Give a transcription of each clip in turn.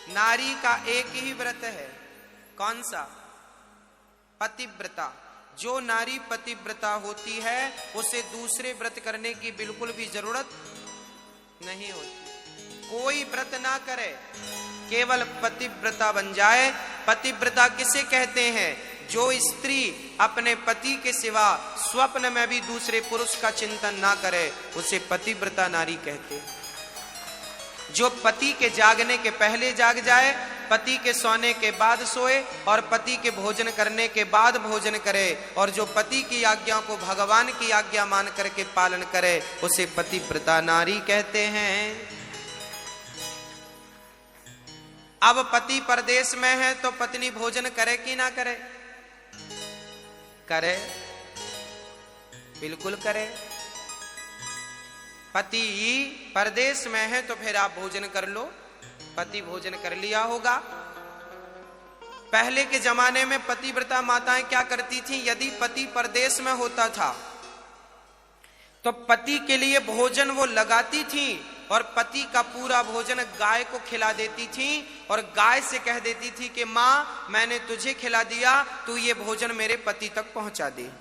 नारी का एक ही व्रत है, कौन सा? पतिव्रता। जो नारी पतिव्रता होती है उसे दूसरे व्रत करने की बिल्कुल भी जरूरत नहीं होती। कोई व्रत ना करे, केवल पतिव्रता बन जाए। पतिव्रता किसे कहते हैं? जो स्त्री अपने पति के सिवा स्वप्न में भी दूसरे पुरुष का चिंतन ना करे, उसे पतिव्रता नारी कहते हैं। जो पति के जागने के पहले जाग जाए, पति के सोने के बाद सोए और पति के भोजन करने के बाद भोजन करे, और जो पति की आज्ञा को भगवान की आज्ञा मान करके पालन करे, उसे पतिव्रता नारी कहते हैं। अब पति परदेश में है तो पत्नी भोजन करे कि ना करे? करे, बिल्कुल करे। पति परदेश में है तो फिर आप भोजन कर लो। पति भोजन कर लिया होगा। पहले के जमाने में पतिव्रता माताएं क्या करती थी? यदि पति परदेश में होता था तो पति के लिए भोजन वो लगाती थी और पति का पूरा भोजन गाय को खिला देती थी और गाय से कह देती थी कि माँ, मैंने तुझे खिला दिया, तू ये भोजन मेरे पति तक पहुंचा दे।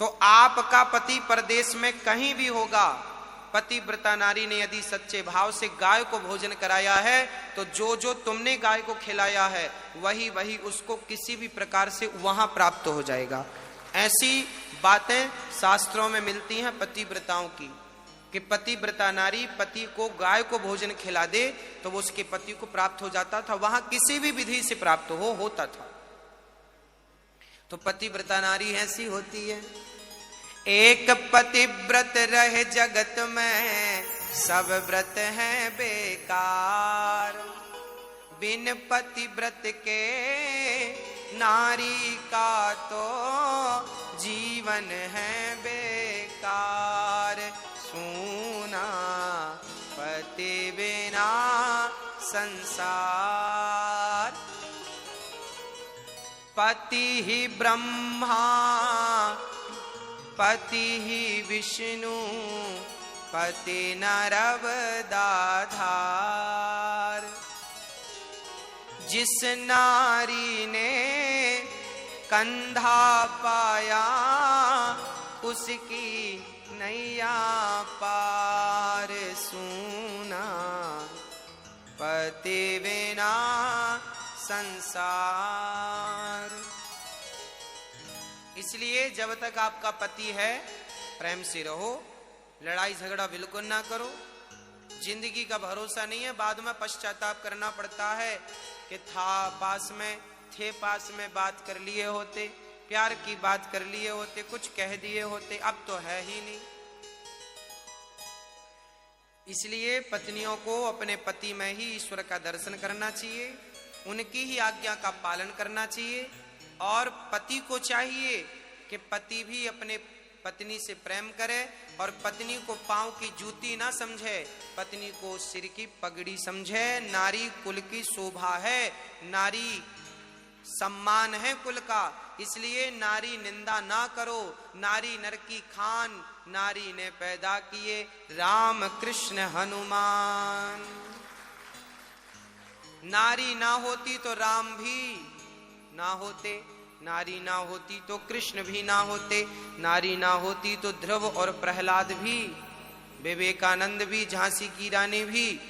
तो आपका पति परदेश में कहीं भी होगा, पतिव्रता नारी ने यदि सच्चे भाव से गाय को भोजन कराया है तो जो जो तुमने गाय को खिलाया है वही वही उसको किसी भी प्रकार से वहां प्राप्त हो जाएगा। ऐसी बातें शास्त्रों में मिलती हैं पतिव्रताओं की, कि पतिव्रता नारी पति को गाय को भोजन खिला दे तो वो उसके पति को प्राप्त हो जाता था, वहां किसी भी विधि से प्राप्त होता था। तो पतिव्रता नारी ऐसी होती है। एक पतिव्रत रहे जगत में, सब व्रत हैं बेकार। बिन पतिव्रत के नारी का तो जीवन है बेकार। सूना पति बिना संसार। पति ही ब्रह्मा, पति ही विष्णु, पति नरवदाधार। जिस नारी ने कंधा पाया, उसकी नैया पार। सूना पति बिना संसार। इसलिए जब तक आपका पति है प्रेम से रहो, लड़ाई झगड़ा बिल्कुल ना करो। जिंदगी का भरोसा नहीं है, बाद में पश्चाताप करना पड़ता है कि पास में बात कर लिए होते, प्यार की बात कर लिए होते, कुछ कह दिए होते, अब तो है ही नहीं। इसलिए पत्नियों को अपने पति में ही ईश्वर का दर्शन करना चाहिए, उनकी ही आज्ञा का पालन करना चाहिए। और पति को चाहिए कि पति भी अपने पत्नी से प्रेम करे और पत्नी को पांव की जूती ना समझे, पत्नी को सिर की पगड़ी समझे। नारी कुल की शोभा है, नारी सम्मान है कुल का, इसलिए नारी निंदा ना करो। नारी नर की खान, नारी ने पैदा किए राम कृष्ण हनुमान। नारी ना होती तो राम भी ना होते, नारी ना होती तो कृष्ण भी ना होते, नारी ना होती तो ध्रुव और प्रहलाद भी, विवेकानंद भी, झांसी की रानी भी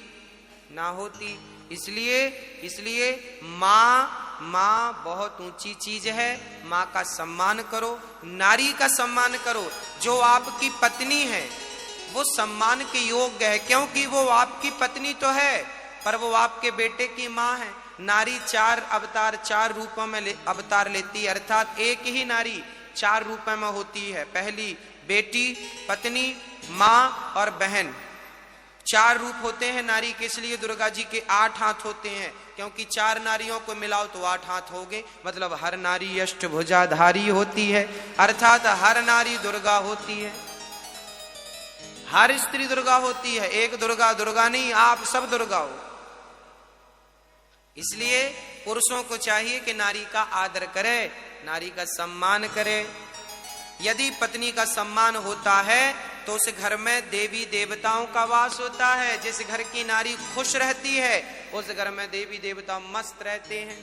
ना होती। इसलिए माँ बहुत ऊंची चीज है। माँ का सम्मान करो, नारी का सम्मान करो। जो आपकी पत्नी है वो सम्मान के योग्य है, क्योंकि वो आपकी पत्नी तो है पर वो आपके बेटे की माँ है। नारी 4 अवतार 4 रूपों में अवतार लेती है, अर्थात एक ही नारी 4 रूपों में होती है। पहली बेटी, पत्नी, माँ और बहन, 4 रूप होते हैं नारी के। इसलिए दुर्गा जी के 8 हाथ होते हैं, क्योंकि 4 नारियों को मिलाओ तो 8 हाथ हो गए। मतलब हर नारी अष्टभुजाधारी होती है, अर्थात हर नारी दुर्गा होती है, हर स्त्री दुर्गा होती है। एक दुर्गा नहीं, आप सब दुर्गा हो। इसलिए पुरुषों को चाहिए कि नारी का आदर करे, नारी का सम्मान करे। यदि पत्नी का सम्मान होता है तो उस घर में देवी देवताओं का वास होता है। जिस घर की नारी खुश रहती है उस घर में देवी देवता मस्त रहते हैं।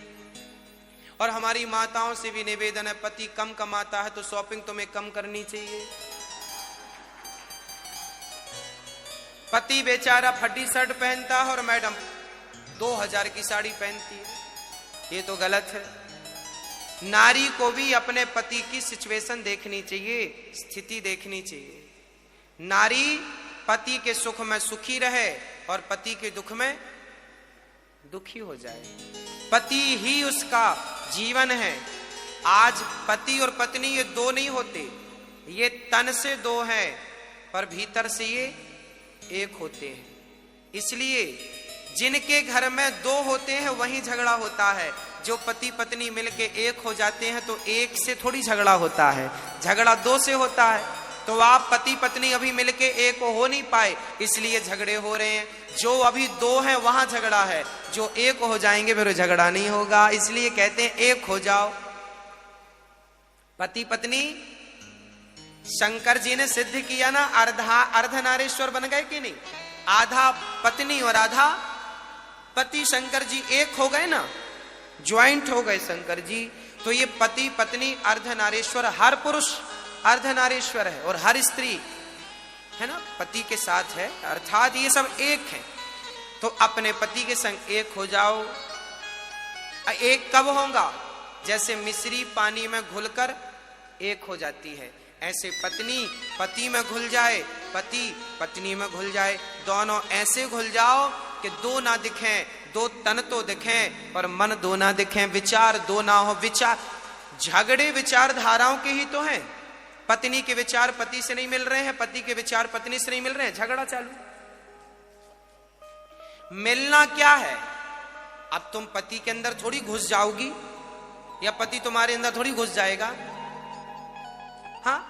और हमारी माताओं से भी निवेदन है, पति कम कमाता है तो शॉपिंग तुम्हें कम करनी चाहिए। पति बेचारा फटी शर्ट पहनता है और मैडम 2000 की साड़ी पहनती है, ये तो गलत है। नारी को भी अपने पति की सिचुएशन देखनी चाहिए, स्थिति देखनी चाहिए। नारी पति के सुख में सुखी रहे और पति के दुख में दुखी हो जाए। पति ही उसका जीवन है। आज पति और पत्नी ये दो नहीं होते, ये तन से दो हैं पर भीतर से ये एक होते हैं। इसलिए जिनके घर में दो होते हैं वहीं झगड़ा होता है। जो पति पत्नी मिलके एक हो जाते हैं तो एक से थोड़ी झगड़ा होता है, झगड़ा दो से होता है। तो आप पति पत्नी अभी मिलके एक हो नहीं पाए, इसलिए झगड़े हो रहे हैं। जो अभी दो हैं वहां झगड़ा है, जो एक हो जाएंगे फिर झगड़ा नहीं होगा। इसलिए कहते हैं एक हो जाओ। पति पत्नी शंकर जी ने सिद्ध किया ना, अर्धनारीश्वर बन गए कि नहीं? आधा पत्नी और आधा पति शंकर जी एक हो गए ना, ज्वाइंट हो गए शंकर जी। तो ये पति पत्नी अर्धनारीश्वर, हर पुरुष अर्धनारीश्वर है और हर स्त्री है ना पति के साथ है, अर्थात ये सब एक है। तो अपने पति के संग एक हो जाओ। एक कब होगा? जैसे मिश्री पानी में घुलकर एक हो जाती है, ऐसे पत्नी पति में घुल जाए, पति पत्नी में घुल जाए। दोनों ऐसे घुल जाओ कि दो ना दिखें, दो तन तो दिखें और मन दो ना दिखें, विचार दो ना हो। विचार झगड़े विचार धाराओं के ही तो हैं। पत्नी के विचार पति से नहीं मिल रहे हैं, पति के विचार पत्नी से नहीं मिल रहे हैं, झगड़ा चालू। मिलना क्या है? अब तुम पति के अंदर थोड़ी घुस जाओगी या पति तुम्हारे अंदर थोड़ी घुस जाएगा। हाँ,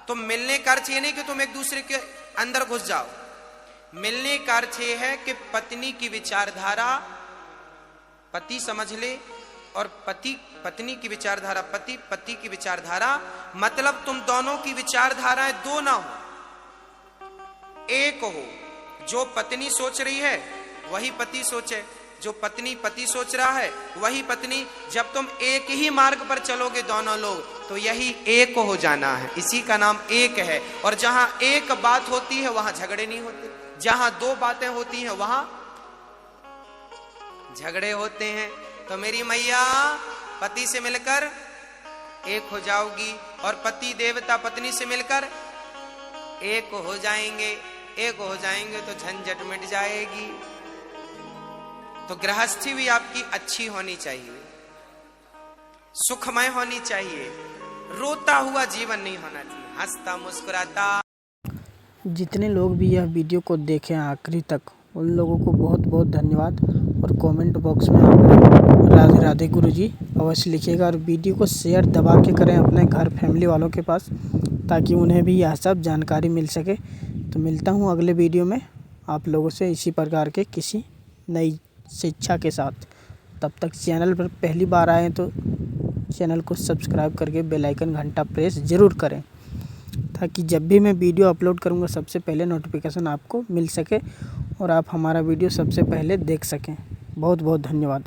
तो मिलने का अर्थ ये नहीं कि तुम एक दूसरे के अंदर घुस जाओ। मिलने का अर्थ ये है कि पत्नी की विचारधारा पति समझ ले और पति पत्नी की विचारधारा पति, पति की विचारधारा, मतलब तुम दोनों की विचारधाराएं दो ना हो, एक हो। जो पत्नी सोच रही है वही पति सोचे, जो पत्नी पति सोच रहा है वही पत्नी। जब तुम एक ही मार्ग पर चलोगे दोनों लोग तो यही एक हो जाना है, इसी का नाम एक है। और जहां एक बात होती है वहां झगड़े नहीं होते, जहां दो बातें होती हैं वहां झगड़े होते हैं। तो मेरी मैया पति से मिलकर एक हो जाओगी और पति देवता पत्नी से मिलकर एक हो जाएंगे। एक हो जाएंगे तो झंझट मिट जाएगी। तो गृहस्थी भी आपकी अच्छी होनी चाहिए, सुखमय होनी चाहिए, रोता हुआ जीवन नहीं होना चाहिए, हंसता मुस्कुराता। जितने लोग भी यह वीडियो को देखें आखिरी तक, उन लोगों को बहुत बहुत धन्यवाद। और कमेंट बॉक्स में आप लोग राधे राधे गुरुजी अवश्य लिखिएगा और वीडियो को शेयर दबा के करें अपने घर फैमिली वालों के पास, ताकि उन्हें भी यह सब जानकारी मिल सके। तो मिलता हूँ अगले वीडियो में आप लोगों से इसी प्रकार के किसी नई शिक्षा के साथ। तब तक चैनल पर पहली बार आए तो चैनल को सब्सक्राइब करके बेल आइकन घंटा प्रेस ज़रूर करें, ताकि जब भी मैं वीडियो अपलोड करूंगा सबसे पहले नोटिफिकेशन आपको मिल सके और आप हमारा वीडियो सबसे पहले देख सकें। बहुत बहुत धन्यवाद।